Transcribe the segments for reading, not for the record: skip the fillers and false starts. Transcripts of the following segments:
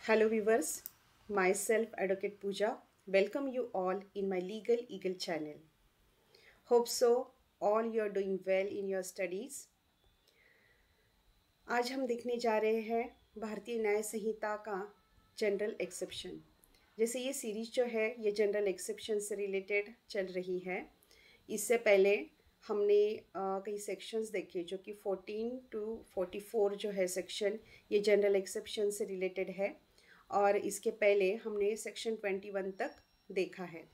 Hello viewers, myself Advocate Pooja. Welcome you all in my Legal Eagle channel. Hope so all you are doing well in your studies. आज हम देखने जा रहे हैं भारतीय न्याय संहिता का जनरल एक्सेप्शन। जैसे ये सीरीज जो है ये जनरल एक्सेप्शन से रिलेटेड चल रही है। इससे पहले हमने कई सेक्शंस देखे जो कि 14 to 44 जो है सेक्शन ये जनरल एक्सेप्शन से रिलेटेड है, और इसके पहले हमने सेक्शन 21 तक देखा है।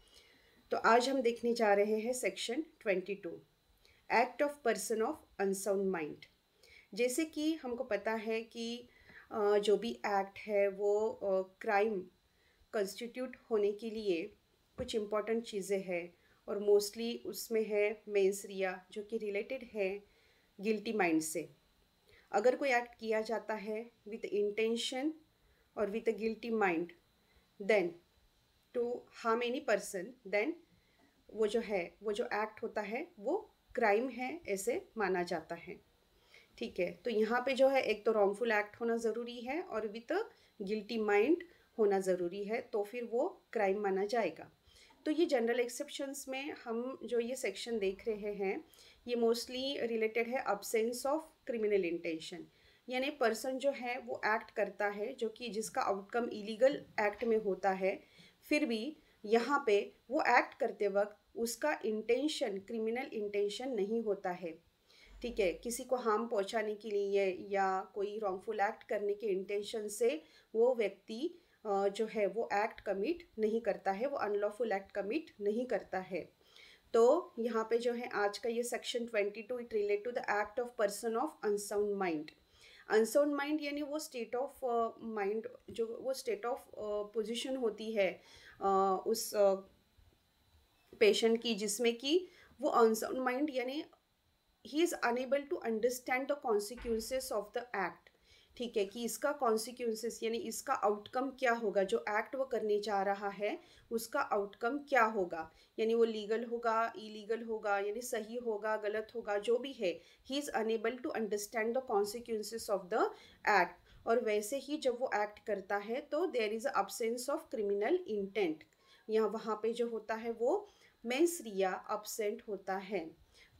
तो आज हम देखने जा रहे हैं section 22, act of person of unsound mind. जैसे कि हमको पता है कि जो भी एक्ट है वो क्राइम कंस्टिट्यूट होने के लिए कुछ इम्पॉर्टेंट चीज़ें हैं, और मोस्टली उसमें है मेंस रिया जो कि रिलेटेड है गिल्टी माइंड से। अगर कोई एक्ट किया जाता है विद इंटेंशन और with a guilty mind then to harm any person, then वो जो एक्ट होता है वो क्राइम है ऐसे माना जाता है। ठीक है, तो यहाँ पे जो है एक तो रॉन्गफुल एक्ट होना ज़रूरी है और विद गिल्टी माइंड होना ज़रूरी है, तो फिर वो क्राइम माना जाएगा। तो ये जनरल एक्सेप्शंस में हम जो ये सेक्शन देख रहे हैं ये मोस्टली रिलेटेड है अब्सेंस ऑफ क्रिमिनल इंटेंशन, यानी पर्सन जो है वो एक्ट करता है जो कि जिसका आउटकम इलीगल एक्ट में होता है, फिर भी यहाँ पे वो एक्ट करते वक्त उसका इंटेंशन क्रिमिनल इंटेंशन नहीं होता है। ठीक है, किसी को हार्म पहुंचाने के लिए या कोई रॉन्गफुल एक्ट करने के इंटेंशन से वो व्यक्ति जो है वो एक्ट कमिट नहीं करता है, वो अनलॉफुल एक्ट कमिट नहीं करता है। तो यहाँ पे जो है आज का ये section 22 it relate to the act of person of unsound mind. Unsound mind यानी वो स्टेट ऑफ माइंड, जो वो स्टेट ऑफ पोजीशन होती है उस पेशेंट की, जिसमें कि वो अनसाउंड माइंड यानी he is unable to understand the consequences of the act. ठीक है, कि इसका कॉन्सिक्वेंसेस यानी इसका आउटकम क्या होगा, जो एक्ट वो करने जा रहा है उसका आउटकम क्या होगा, यानी वो लीगल होगा इलीगल होगा, यानी सही होगा गलत होगा, जो भी है he is unable to understand the consequences of the act. और वैसे ही जब वो एक्ट करता है तो there is absence of criminal intent, यहाँ वहाँ पे जो होता है वो मेंस रिया अब्सेंट होता है।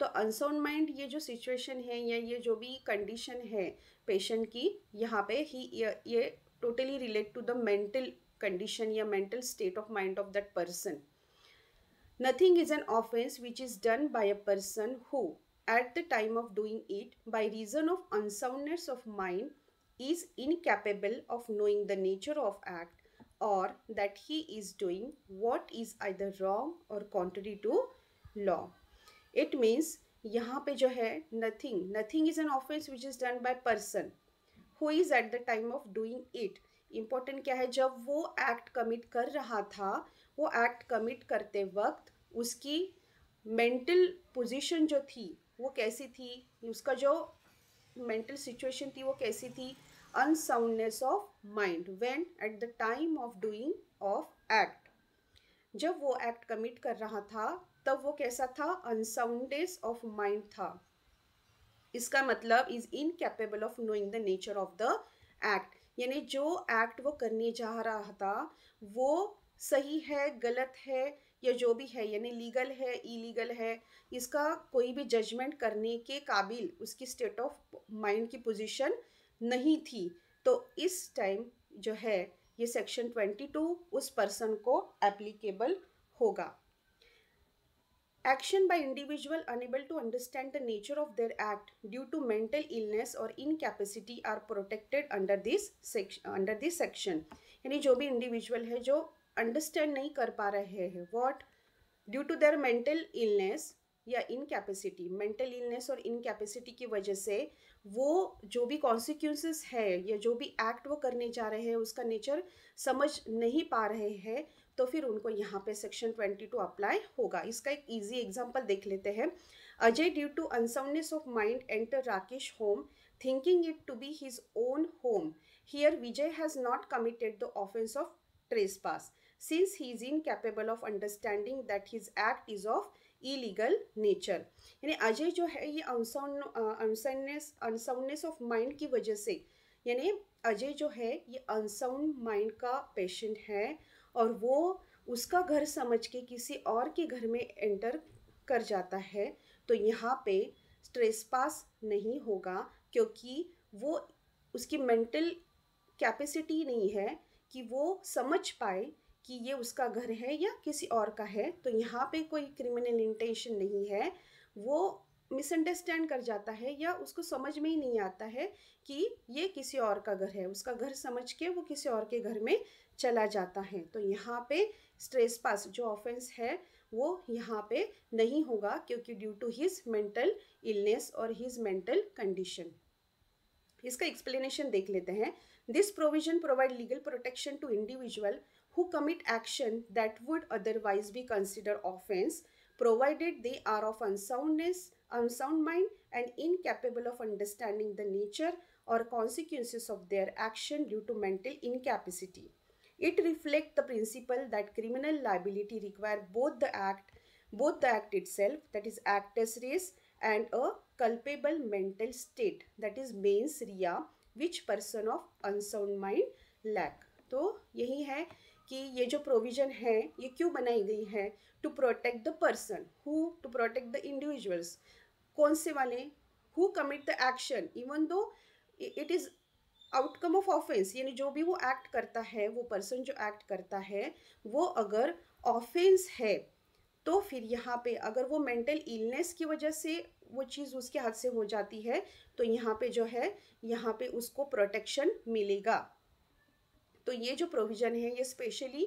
तो अनसाउंड माइंड ये जो सिचुएशन है या ये जो भी कंडीशन है पेशेंट की, यहाँ पे ही ये totally relate to the mental condition या mental state of mind of that person. Nothing is an offence which is done by a person who at the time of doing it by reason of unsoundness of mind is incapable of knowing the nature of act, or that he is doing what is either wrong or contrary to law. It means यहाँ पे जो है nothing is an offence which is done by person who is eight the time of doing it. Important क्या है, जब वो act commit कर रहा था, वो एक्ट कमिट करते वक्त उसकी मेंटल पोजीशन जो थी वो कैसी थी, उसका जो मेंटल सिचुएशन थी वो कैसी थी, unsoundness of mind when eight the time of doing of act. जब वो एक्ट कमिट कर रहा था तब वो कैसा था, अनसाउंडनेस ऑफ माइंड था। इसका मतलब is incapable of knowing the nature of the act, यानी जो एक्ट वो करने जा रहा था वो सही है गलत है या जो भी है, यानी लीगल है इलीगल है, इसका कोई भी जजमेंट करने के काबिल उसकी स्टेट ऑफ माइंड की पोजीशन नहीं थी। तो इस टाइम जो है ये सेक्शन 22 उस पर्सन को एप्लीकेबल होगा। Action by individual unable to understand the nature of their act due to mental illness or incapacity are protected under this section। यानी जो भी इंडिविजुअल है जो अंडरस्टैंड नहीं कर पा रहे हैं what, due to their mental illness या इनकैपेसिटी, मेंटल इलनेस और इनकैपेसिटी की वजह से वो जो भी कॉन्सिक्वेंसेस है या जो भी एक्ट वो करने जा रहे हैं उसका नेचर समझ नहीं पा रहे हैं, तो फिर उनको यहाँ पे सेक्शन 22 अप्लाई होगा। इसका एक इजी एग्जांपल देख लेते हैं। Ajay due to unsoundness of mind enter Rakesh home thinking it to be his own home. Here Vijay has not committed the offence of trespass since he is incapable of understanding that his act is of illegal nature। यानी अजय जो है ये unsoundness of mind की वजह से, यानी अजय जो है ये अनसाउंड माइंड का पेशेंट है और वो उसका घर समझ के किसी और के घर में एंटर कर जाता है, तो यहाँ पे स्ट्रेस पास नहीं होगा, क्योंकि वो उसकी मेंटल कैपेसिटी नहीं है कि वो समझ पाए कि ये उसका घर है या किसी और का है। तो यहाँ पे कोई क्रिमिनल इंटेंशन नहीं है, वो मिसअंडरस्टैंड कर जाता है या उसको समझ में ही नहीं आता है कि ये किसी और का घर है, उसका घर समझ के वो किसी और के घर में चला जाता है। तो यहाँ पे स्ट्रेस पास जो ऑफेंस है वो यहाँ पे नहीं होगा, क्योंकि due to his mental illness और हिज मेंटल कंडीशन। इसका एक्सप्लेनेशन देख लेते हैं। This provision provide legal protection to individual who commit action that would otherwise be considered offense, provided they are of unsound mind, and incapable of understanding the nature or consequences of their action due to mental incapacity. It reflects the principle that criminal liability require both the act itself, that is actus reus, and a culpable mental state, that is mens rea, which person of unsound mind lack. तो यही है कि ये जो provision है ये क्यों बनाई गई है, to protect the person who, to protect the individuals, कौन से वाले, who commit the action even though it is outcome of offence, यानी जो भी वो एक्ट करता है, वो पर्सन जो एक्ट करता है वो अगर ऑफेंस है, तो फिर यहाँ पे अगर वो मेंटल इलनेस की वजह से वो चीज़ उसके हाथ से हो जाती है, तो यहाँ पे जो है यहाँ पे उसको प्रोटेक्शन मिलेगा। तो ये जो प्रोविजन है ये specially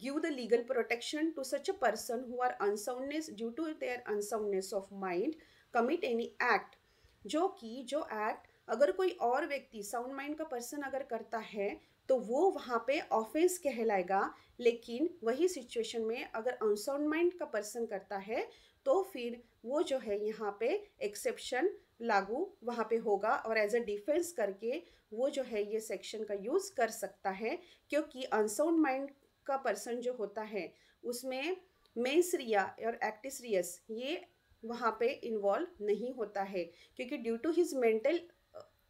give the legal protection to such a person who are unsoundness due to their unsoundness of mind commit any act, जो कि जो एक्ट अगर कोई और व्यक्ति साउंड माइंड का पर्सन अगर करता है तो वो वहाँ पे ऑफेंस कहलाएगा, लेकिन वही सिचुएशन में अगर अनसाउंड माइंड का पर्सन करता है तो फिर वो जो है यहाँ पे एक्सेप्शन लागू वहाँ पे होगा और एज अ डिफेंस करके वो जो है ये सेक्शन का यूज़ कर सकता है, क्योंकि अनसाउंड माइंड का पर्सन जो होता है उसमें मेंस रिया और एक्टिस रियस ये वहाँ पे इन्वॉल्व नहीं होता है, क्योंकि due to his mental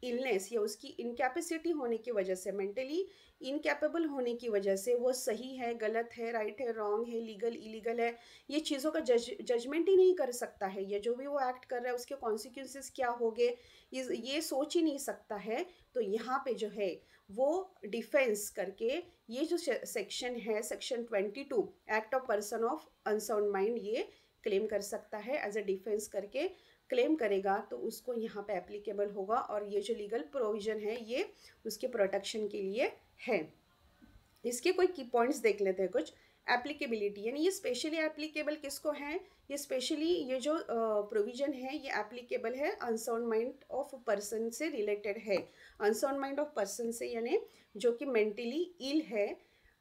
illness या उसकी इनकैपेसिटी होने की वजह से, मेंटली इनकैपेबल होने की वजह से वो सही है, गलत है, राइट है, रॉन्ग है, लीगल इलीगल है, ये चीज़ों का जजमेंट ही नहीं कर सकता है, ये जो भी वो एक्ट कर रहा है उसके कॉन्सिक्वेंसेस क्या होंगे ये सोच ही नहीं सकता है। तो यहाँ पे जो है वो डिफेंस करके ये जो सेक्शन है section 22 act of person of unsound mind ये क्लेम कर सकता है, एज अ डिफेंस करके क्लेम करेगा तो उसको यहाँ पे एप्लीकेबल होगा, और ये जो लीगल प्रोविजन है ये उसके प्रोटेक्शन के लिए है। इसके कोई की पॉइंट्स देख लेते हैं कुछ। एप्लीकेबिलिटी यानी ये स्पेशली एप्लीकेबल किसको है, ये स्पेशली ये जो प्रोविजन है ये एप्लीकेबल है अनसाउंड माइंड ऑफ पर्सन से रिलेटेड है, अनसाउंड माइंड ऑफ पर्सन से यानी जो कि मेंटली इल है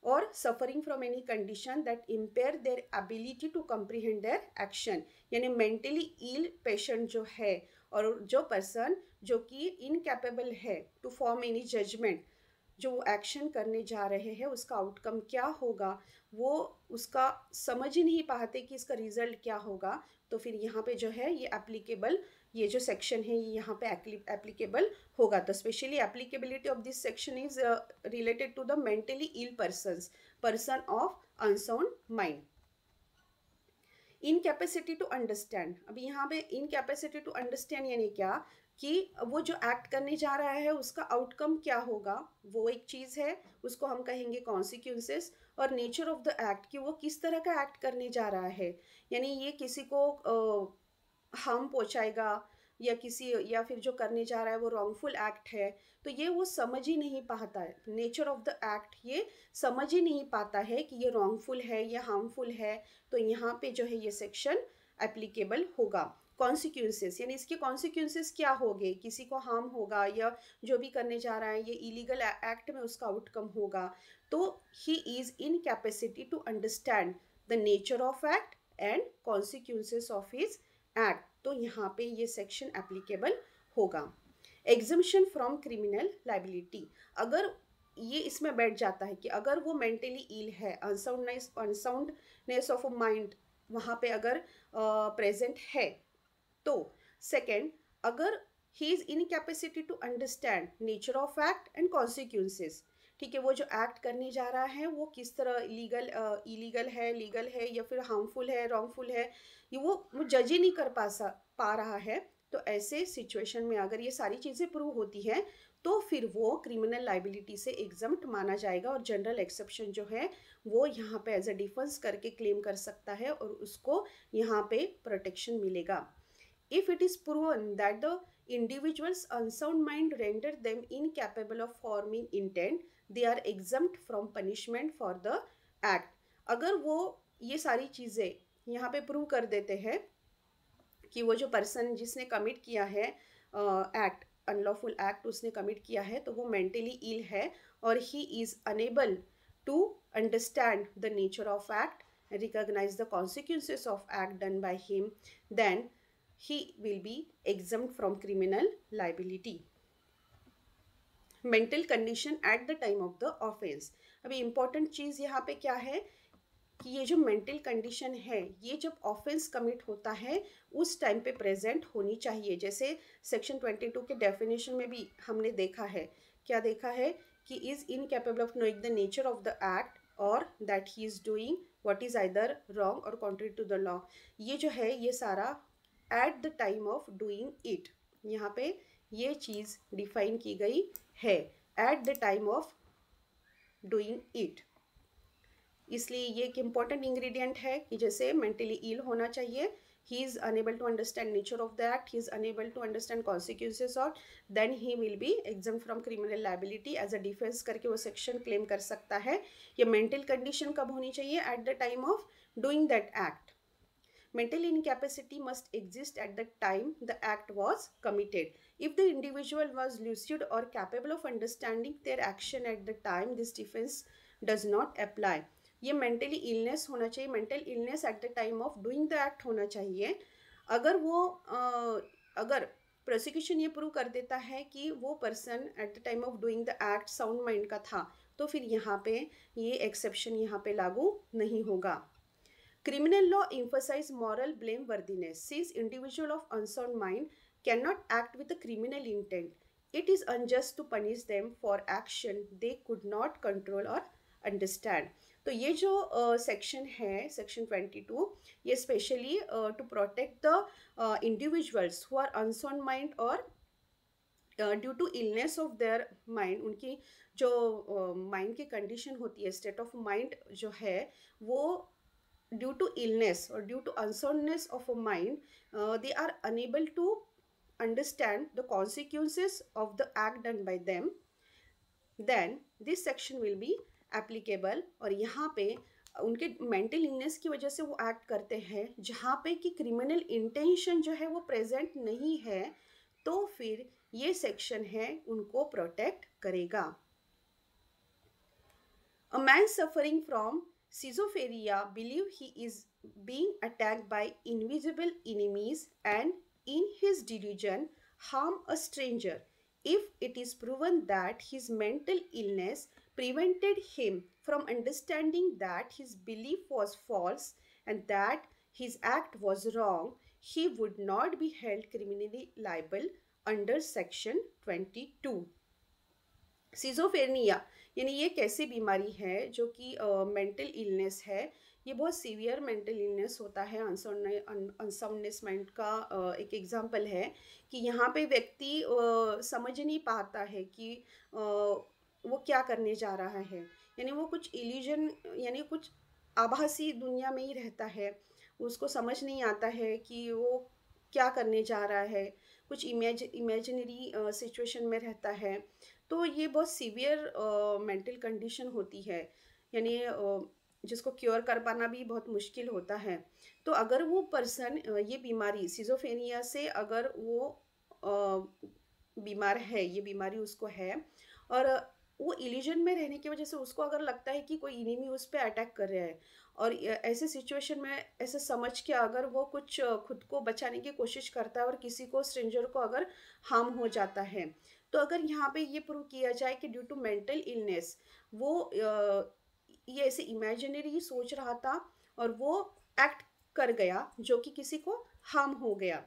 और suffering from any condition that impair their ability to comprehend their action, यानी मेंटली इल पेशेंट जो है और जो पर्सन जो कि इनकैपेबल है टू फॉर्म एनी जजमेंट, जो वो एक्शन करने जा रहे हैं उसका आउटकम क्या होगा वो उसका समझ ही नहीं पाते कि इसका रिजल्ट क्या होगा, तो फिर यहाँ पे जो है ये एप्लीकेबल ये जो सेक्शन है ये यहाँ पे एप्लीकेबल होगा। तो specially applicability of this section is related to the mentally ill person of unsound mind. Incapacity to understand, अभी यहाँ पे इनकैपेसिटी टू अंडरस्टैंड यानी क्या कि वो जो एक्ट करने जा रहा है उसका आउटकम क्या होगा वो एक चीज़ है, उसको हम कहेंगे कॉन्सिक्वेंसेस, और नेचर ऑफ द एक्ट कि वो किस तरह का एक्ट करने जा रहा है, यानी ये किसी को हार्म पहुंचाएगा या किसी या फिर जो करने जा रहा है वो रॉन्गफुल एक्ट है, तो ये वो समझ ही नहीं पाता है, नेचर ऑफ द एक्ट ये समझ ही नहीं पाता है कि ये रॉन्गफुल है या हार्मफुल है, तो यहाँ पे जो है ये सेक्शन एप्लीकेबल होगा। कॉन्सिक्वेंसेस यानी इसके कॉन्सिक्वेंसेस क्या होंगे, किसी को हार्म होगा या जो भी करने जा रहा है ये इलीगल एक्ट में उसका आउटकम होगा, तो he is incapacity to understand the nature of act and consequences of his act, तो यहाँ पे ये सेक्शन एप्लीकेबल होगा। एग्जम्पशन फ्रॉम क्रिमिनल लाइबिलिटी, अगर ये इसमें बैठ जाता है कि अगर वो मेंटली इल है, अनसाउंडनेस ऑफ माइंड वहाँ पे अगर प्रेजेंट है, तो सेकंड अगर he is incapacity to understand nature of act and consequences. ठीक है, वो जो एक्ट करने जा रहा है वो किस तरह इलीगल है, लीगल है, या फिर हार्मफुल है, रॉन्गफुल है, ये वो जज ही नहीं कर पा रहा है। तो ऐसे सिचुएशन में अगर ये सारी चीज़ें प्रूव होती हैं तो फिर वो क्रिमिनल लाइबिलिटी से एग्जम्प्ट माना जाएगा, और जनरल एक्सेप्शन जो है वो यहाँ पे एज अ डिफेंस करके क्लेम कर सकता है और उसको यहाँ पे प्रोटेक्शन मिलेगा। If it is proven that the individual's unsound mind rendered them incapable of forming intent, they are exempt from punishment for the act. अगर वो ये सारी चीज़ें यहाँ पे प्रूव कर देते हैं कि वो जो पर्सन जिसने कमिट किया है एक्ट, अनलॉफुल एक्ट उसने कमिट किया है, तो वो मेंटली इल है और he is unable to understand the nature of act, recognize the consequences of act done by him, then he will be exempt from criminal liability. Mental condition at the time of the offence. अभी important चीज़ यहाँ पे क्या है कि ये जो mental condition है ये जब ऑफेंस कमिट होता है उस टाइम पे प्रेजेंट होनी चाहिए। जैसे सेक्शन 22 के डेफिनेशन में भी हमने देखा है, क्या देखा है कि is incapable of knowing the nature of the act और that he is doing what is either wrong और कॉन्ट्री टू द लॉ। ये जो है ये सारा eight the time of doing it, यहाँ पे ये चीज़ डिफाइन की गई है, eight the time of doing it. इसलिए ये एक इम्पॉर्टेंट इंग्रेडिएंट है कि जैसे मेंटली इल होना चाहिए, he is unable to understand nature of the act, he is unable to understand consequences of, then he will be exempt from criminal liability as a defense करके वो section claim कर सकता है। ये mental condition कब होनी चाहिए? At the time of doing that act. Mental incapacity must exist at the time the act was committed. If the individual was lucid or capable of understanding their action at the time, this defense does not apply. ये mentally illness होना चाहिए, mental illness eight the time of doing the act होना चाहिए। अगर वो अगर prosecution ये prove कर देता है कि वो person at the time of doing the act sound mind का था, तो फिर यहाँ पे ये एक्सेप्शन यहाँ पे लागू नहीं होगा। Criminal law emphasizes moral blameworthiness. Since individual of unsound mind cannot act with a criminal intent, it is unjust to punish them for action they could not control or understand. तो ये जो section है, section 22, ये specially to protect the individuals who are unsound mind और due to illness of their mind, उनकी जो mind की condition होती है, स्टेट ऑफ माइंड जो है वो due to illness or due to unsoundness of a mind, they are unable to understand the consequences of the act done by them, then this section will be applicable। और यहाँ पे उनके mental illness की वजह से वो act करते हैं जहाँ पे कि क्रिमिनल इंटेंशन जो है वो प्रेजेंट नहीं है, तो फिर ये सेक्शन है उनको प्रोटेक्ट करेगा। A man suffering from schizophrenia believes he is being attacked by invisible enemies and in his delusion harm a stranger. If it is proven that his mental illness prevented him from understanding that his belief was false and that his act was wrong, he would not be held criminally liable under section 22. सिजोफेरनिया यानी ये कैसी बीमारी है जो कि mental illness है, ये बहुत सीवियर मेंटल इलनेस होता है। अनसाउंडनेस माइंड का एक एग्जांपल है कि यहाँ पे व्यक्ति समझ नहीं पाता है कि वो क्या करने जा रहा है, यानी वो कुछ इल्यूजन यानी कुछ आभासी दुनिया में ही रहता है, उसको समझ नहीं आता है कि वो क्या करने जा रहा है, कुछ इमेजिनरी सिचुएशन में रहता है। तो ये बहुत सीवियर मेंटल कंडीशन होती है, यानी जिसको क्योर कर पाना भी बहुत मुश्किल होता है। तो अगर वो पर्सन ये बीमारी सिजोफेनिया से अगर वो बीमार है, ये बीमारी उसको है और वो इल्यूजन में रहने की वजह से उसको अगर लगता है कि कोई इनिमी उस पर अटैक कर रहा है और ऐसे सिचुएशन में ऐसे समझ के अगर वो कुछ खुद को बचाने की कोशिश करता है और किसी को स्ट्रेंजर को अगर हार्म हो जाता है, तो अगर यहाँ पे ये प्रूव किया जाए कि ड्यू टू मेंटल इलनेस वो ये ऐसे इमेजिनरी सोच रहा था और वो एक्ट कर गया जो कि किसी को हार्म हो गया,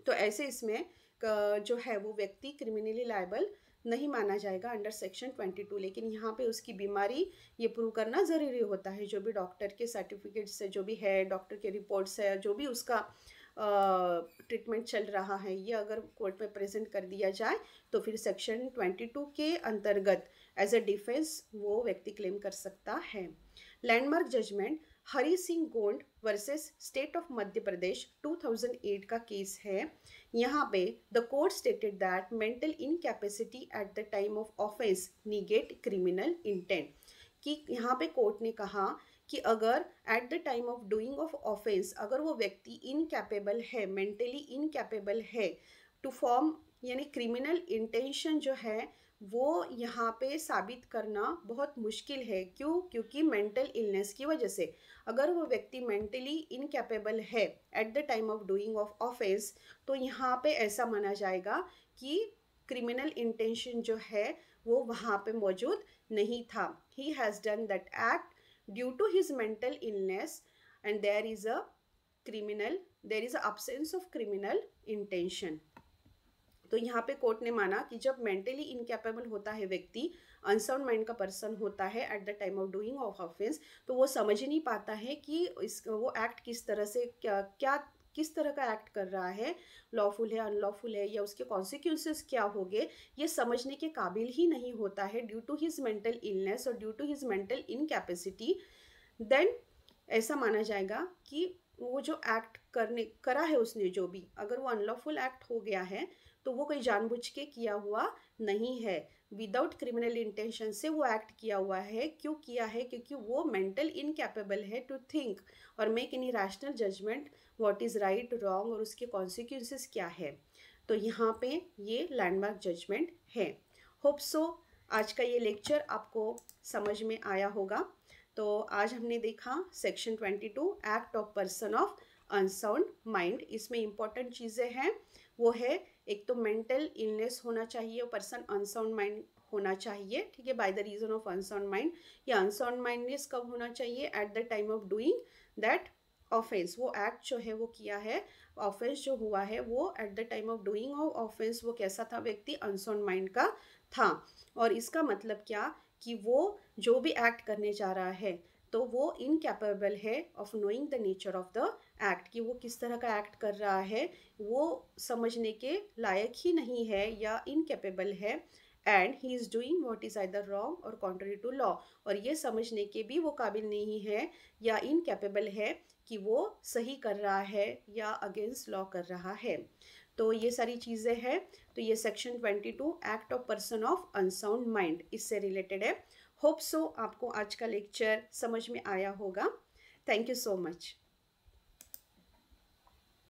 तो ऐसे इसमें जो है वो व्यक्ति क्रिमिनली लायबल नहीं माना जाएगा अंडर सेक्शन 22। लेकिन यहाँ पे उसकी बीमारी ये प्रूव करना ज़रूरी होता है, जो भी डॉक्टर के सर्टिफिकेट्स है, जो भी है डॉक्टर के रिपोर्ट्स है, जो भी उसका ट्रीटमेंट चल रहा है, ये अगर कोर्ट में प्रेजेंट कर दिया जाए तो फिर सेक्शन 22 के अंतर्गत एज अ डिफेंस वो व्यक्ति क्लेम कर सकता है। Landmark judgment Hari Singh Gond versus state of Madhya Pradesh 2008 का केस है। यहाँ पे the court stated that mental incapacity at the time of offence negate criminal intent, कि यहाँ पे कोर्ट ने कहा कि अगर at the time of doing of offence अगर वो व्यक्ति इनकैपेबल है, मेंटली इनकैपेबल है टू फॉर्म, यानी क्रिमिनल इंटेंशन जो है वो यहाँ पे साबित करना बहुत मुश्किल है। क्यों? क्योंकि मेंटल इलनेस की वजह से अगर वो व्यक्ति मेंटली इनकैपेबल है eight the time of doing of offence, तो यहाँ पे ऐसा माना जाएगा कि क्रिमिनल इंटेंशन जो है वो वहाँ पे मौजूद नहीं था। He has done that act due to his mental illness and there is absence of criminal intention. तो यहाँ पे कोर्ट ने माना कि जब मेंटली इनकैपेबल होता है व्यक्ति, अनसाउंड माइंड का पर्सन होता है eight the time of doing of offence, तो वो समझ ही नहीं पाता है कि वो एक्ट किस तरह से किस तरह का एक्ट कर रहा है, लॉफुल है, अनलॉफुल है, या उसके कॉन्सिक्वेंसेस क्या होंगे, ये समझने के काबिल ही नहीं होता है due to his mental illness और due to his mental incapacity. Then ऐसा माना जाएगा कि वो जो एक्ट करा है उसने, जो भी अगर वो अनलॉफुल एक्ट हो गया है तो वो कोई जानबूझ के किया हुआ नहीं है, विदाउट क्रिमिनल इंटेंशन से वो एक्ट किया हुआ है। क्यों किया है? क्योंकि वो मेंटल इनकैपेबल है टू थिंक और make any rational judgement what is right wrong और उसके कॉन्सिक्वेंसेस क्या है। तो यहाँ पे ये लैंडमार्क जजमेंट है। होप सो आज का ये लेक्चर आपको समझ में आया होगा। तो आज हमने देखा section 22 act of person of unsound mind. इसमें इंपॉर्टेंट चीज़ें हैं, वो है एक तो मेंटल इलनेस होना चाहिए, पर्सन अनसाउंड माइंड होना चाहिए, ठीक है, by the reason of unsound mind. या अनसाउंड माइंडनेस कब होना चाहिए? At the time of doing that offence, वो एक्ट जो है वो किया है, ऑफेंस जो हुआ है वो eight the time of doing of offence वो कैसा था? व्यक्ति अनसाउंड माइंड का था। और इसका मतलब क्या कि वो जो भी एक्ट करने जा रहा है तो वो इनकैपेबल है of knowing the nature of the act, कि वो किस तरह का एक्ट कर रहा है वो समझने के लायक ही नहीं है या इनकैपेबल है। And he is doing what is either wrong और कॉन्ट्ररी टू लॉ, और ये समझने के भी वो काबिल नहीं है या इनकैपेबल है कि वो सही कर रहा है या अगेंस्ट लॉ कर रहा है। तो ये सारी चीज़ें हैं। तो ये section 22 act of person of unsound mind इससे रिलेटेड है। होप सो आपको आज का लेक्चर समझ में आया होगा। Thank you so much.